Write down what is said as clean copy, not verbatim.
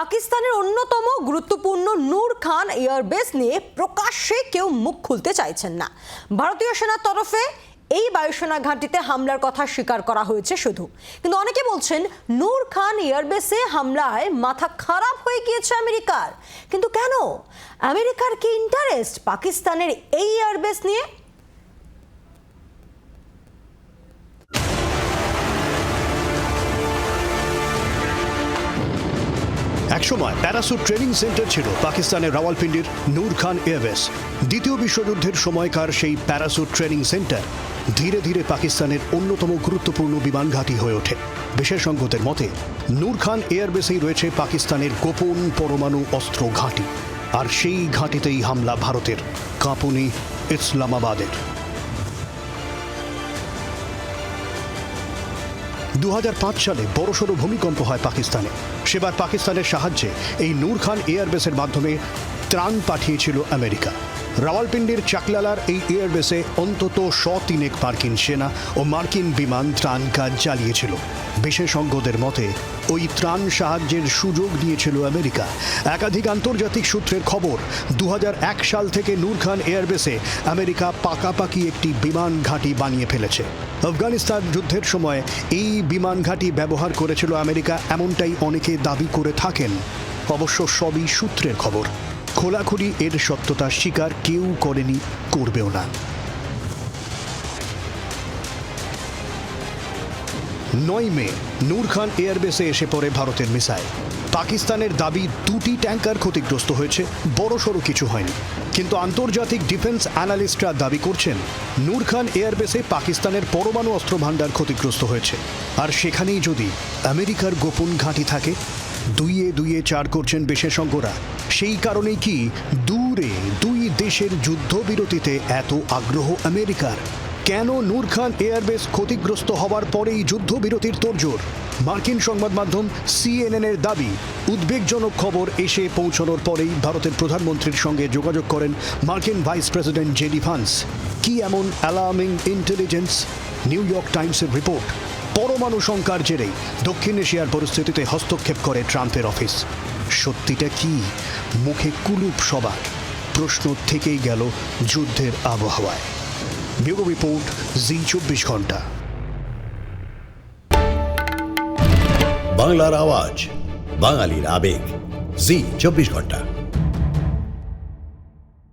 পাকিস্তানের অন্যতম গুরুত্বপূর্ণ নূর খান এয়ারবেস নিয়ে প্রকাশ্যে কেউ মুখ খুলতে চাইছেন না। ভারতীয় সেনার তরফে এই বায়ুসেনা ঘাঁটিতে হামলার কথা স্বীকার করা হয়েছে শুধু, কিন্তু অনেকে বলছেন নূর খান এয়ারবেসে হামলায় মাথা খারাপ হয়ে গিয়েছে আমেরিকার। কিন্তু কেন? আমেরিকার কি ইন্টারেস্ট পাকিস্তানের এই এয়ারবেস নিয়ে? একসময় প্যারাসুট ট্রেনিং সেন্টার ছিল পাকিস্তানের রাওয়ালপিন্ডির নূর খান এয়ারবেস। দ্বিতীয় বিশ্বযুদ্ধের সময়কার সেই প্যারাসুট ট্রেনিং সেন্টার ধীরে ধীরে পাকিস্তানের অন্যতম গুরুত্বপূর্ণ বিমান ঘাঁটি হয়ে ওঠে। বিশেষজ্ঞদের মতে নূর খান এয়ারবেসেই রয়েছে পাকিস্তানের গোপন পরমাণু অস্ত্র ঘাঁটি, আর সেই ঘাঁটিতেই হামলা ভারতের কাঁপুনি ইসলামাবাদের। 2005 সালে বড়সড় ভূমিকম্প হয় পাকিস্তানে। সেবার পাকিস্তানের সাহায্যে এই নূর খান এয়ারবেসের মাধ্যমে ত্রাণ পাঠিয়েছিল আমেরিকা। রাওয়ালপিন্ডির চাকলালার এই এয়ারবেসে অন্তত 103 মার্কিন সেনা ও মার্কিন বিমান ত্রাণ কাজ চালিয়েছিল। বিশেষজ্ঞদের মতে ওই ত্রাণ সাহায্যের সুযোগ নিয়েছিল আমেরিকা। একাধিক আন্তর্জাতিক সূত্রের খবর, 2001 সাল থেকে নূর খান এয়ারবেসে আমেরিকা পাকাপাকি একটি বিমান ঘাঁটি বানিয়ে ফেলেছে। আফগানিস্তান যুদ্ধের সময় এই বিমান ঘাঁটি ব্যবহার করেছিল আমেরিকা, এমনটাই অনেকে দাবি করে থাকেন। অবশ্য সবই সূত্রের খবর, খোলাখুলি এর সত্যতা স্বীকার কেউ করেনি, করবেও না। 9 মে নূর খান এয়ারবেসে এসে পড়ে ভারতের মিসাইল। পাকিস্তানের দাবি 2টি ট্যাঙ্কার ক্ষতিগ্রস্ত হয়েছে, বড়সড় কিছু হয়নি। কিন্তু আন্তর্জাতিক ডিফেন্স অ্যানালিস্টরা দাবি করছেন নূর খান এয়ারবেসে পাকিস্তানের পরমাণু অস্ত্র ভাণ্ডার ক্ষতিগ্রস্ত হয়েছে। আর সেখানেই যদি আমেরিকার গোপন ঘাঁটি থাকে, দুইয়ে 4 করছেন বিশেষজ্ঞরা। সেই কারণেই কি দূরে দুই দেশের যুদ্ধবিরতিতে এত আগ্রহ আমেরিকার? কেন নূর খান এয়ারবেস ক্ষতিগ্রস্ত হওয়ার পরেই যুদ্ধবিরতির তোড়জোড়? মার্কিন সংবাদ মাধ্যম CNN-এর দাবি, উদ্বেগজনক খবর এসে পৌঁছানোর পরেই ভারতের প্রধানমন্ত্রীর সঙ্গে যোগাযোগ করেন মার্কিন ভাইস প্রেসিডেন্ট জেডি ভান্স। কি এমন অ্যালার্মিং ইন্টেলিজেন্স? নিউ ইয়র্ক টাইমসের রিপোর্ট, পরমাণু শঙ্কার জেরেই দক্ষিণ এশিয়ার পরিস্থিতিতে হস্তক্ষেপ করে ট্রাম্পের অফিস। সত্যিটা কি? মুখে কুলুপ সবার। প্রশ্ন থেকেই গেল যুদ্ধের আবহাওয়ায়। ব্যুরো রিপোর্ট, জি 24 ঘন্টা। বাংলার আওয়াজ, বাঙালির আবেগ, জি 24 ঘন্টা।